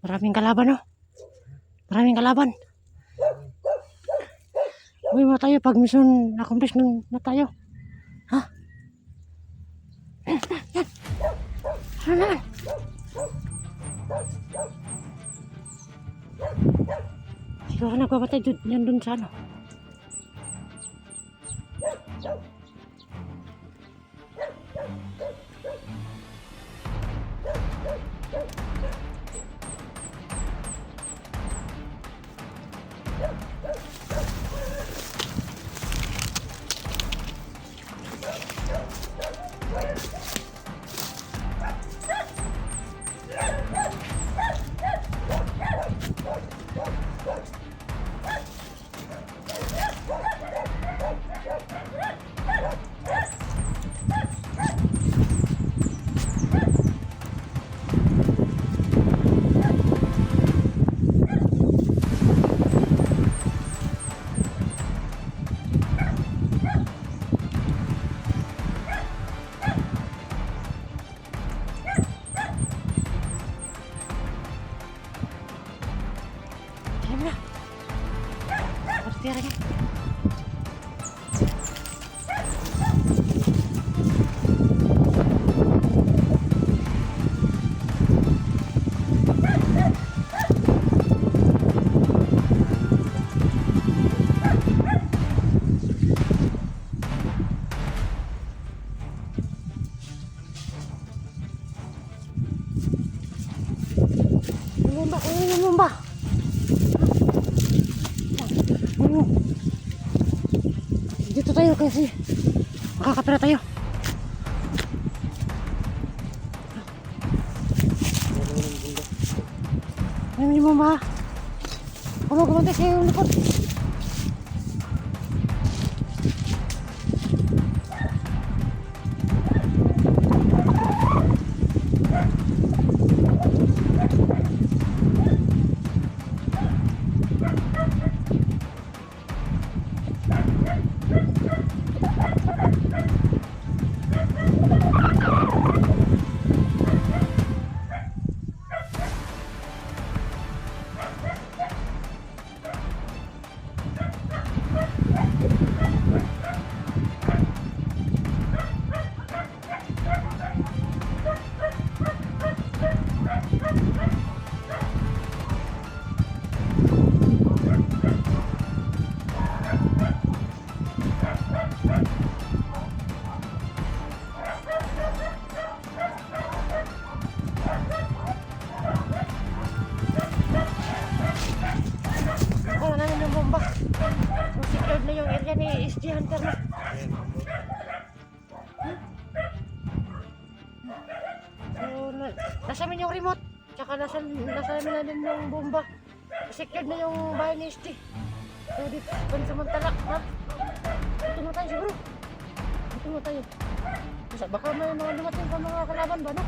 Maraming kalaban, oh. Maraming kalaban. Uwi mo tayo pag mission accomplish na tayo. Ha? Yan. Ano naman? Siguro nagpapatay yan dun sa ano. Tira ka. Lumumba, lumumba. Dito tayo kasi makakapira tayo. Ano mo ba? Ano gumantay sa'yo yung likod? Na yung area ni SG Hunter na. So, nasa amin yung remote. Tsaka nasa amin na din yung bomba. Secured na yung bahay ni SG. So, dito, pansamantala. Ha? Dito mo tayo siguro. Dito mo tayo. Baka may mga dumating pa mga kalaban ba, no?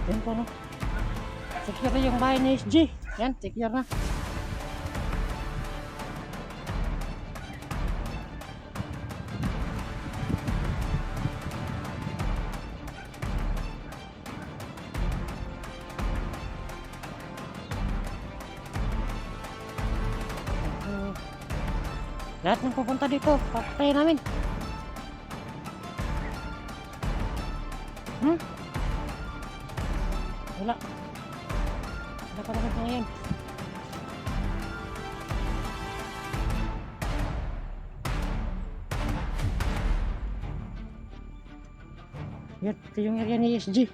Yan po, no? Secure na yung bahay ni SG. Yan, secure na. Lahat ng pupunta dito, papatayin namin. Wala. Wala pa naman ngayon. Yan, ito yung area ni SG.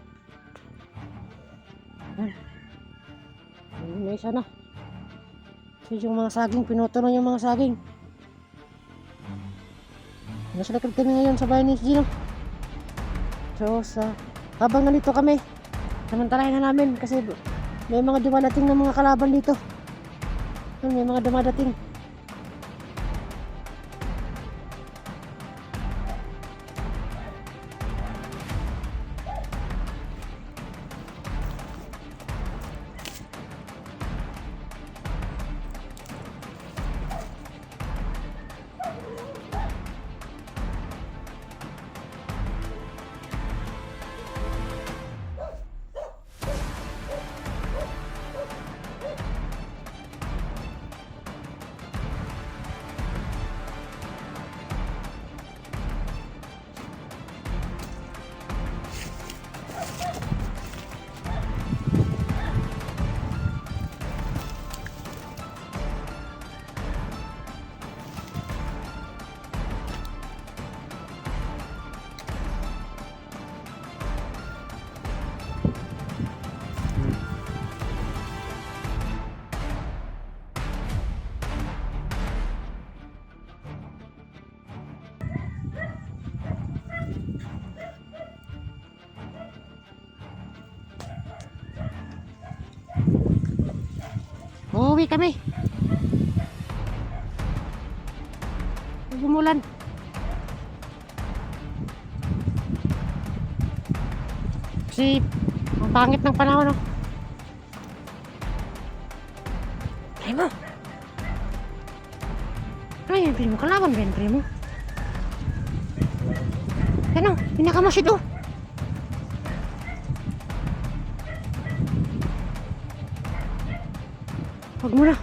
May isa na. Ito yung mga saging, pinuto na yung mga saging. Nasa likod kami ngayon sa bahay ni SG, no? So, habang nandito kami, samantalahin na namin kasi may mga dumadating na mga kalaban dito. May mga dumadating. Uuwi kami. Gumulan. Kasi ang pangit ng panahon, no? Primo. Ano yung primo? Kalaban ba yung primo? Yan o, pinakamasid o. Huwag mo na.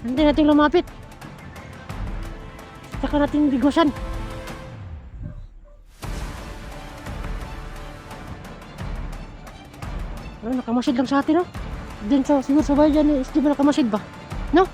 Hindi natin lumapit. Saka natin bigosan. Ano, nakamasid lang sa atin, no? Diyan sa, siguro sa bayan dyan, di ba nakamasid ba? No?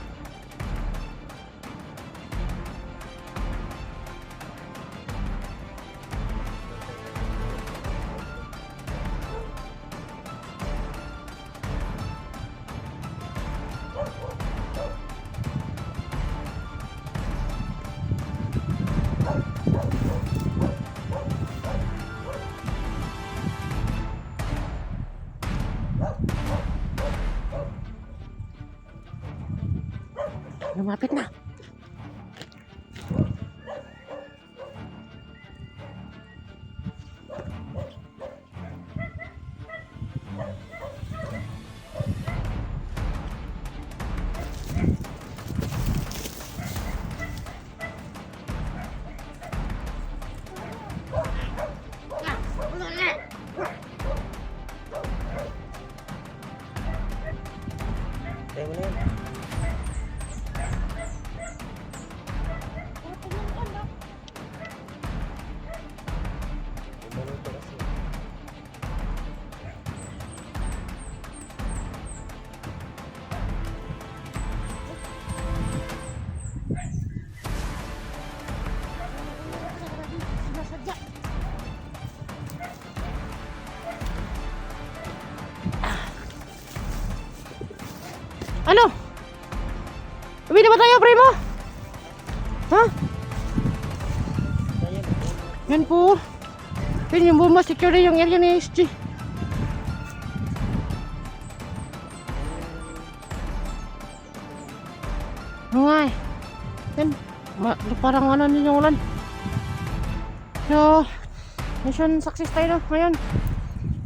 Lumapit na. Tayo mo na yun. Minuto kasi. Sinasadya. Ano? Uwi na ba tayo, primo? Ha? Tayo na. Yan po. Yan yung bomba, secure yung area ni SG. Oo nga eh. Yan. Parang ano din yung ulan. So, mission success tayo, no? Ngayon,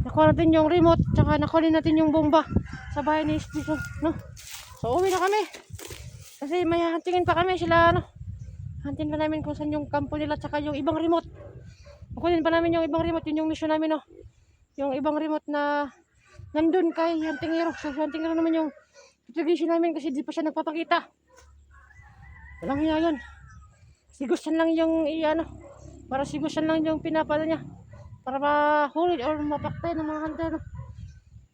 nakuha natin yung remote, tsaka nakuha din natin yung bomba sa bahay ni SG, no? So, uwi na kami. Kasi may huntingin pa kami sila, ano? Huntingin pa namin kung saan yung kampo nila, tsaka yung ibang remote. Kukunin pa namin yung ibang remote, yun yung mission namin, no? Yung ibang remote na nandun kay Huntingero. So, Huntingero naman yung itigisin namin kasi di pa siya nagpapakita. Walang hiya yun. Sigusan lang yung, ano, para sigusan lang yung pinapala niya. Para mahuli or mapaktay ng mga hunter, no?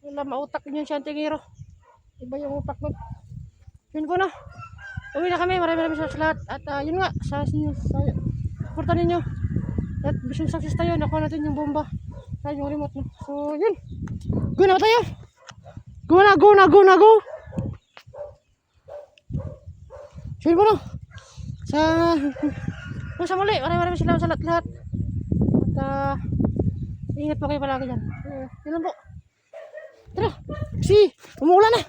Wala mautak yun si Huntingero. Iba yung utak nun. Yun po, no? Uwi na kami, maraming sa lahat. At yun nga, sa supportan ninyo. At mission success tayo, nakuha natin yung bomba. Tayo yung remote, no? So, yun. Go na tayo. Go na, go na, go na, go. So, yun po, no? Sa muli, maraming salamat sa lahat. At ingat po kayo palagi dyan. Yun lang po. Tara, umuulan na.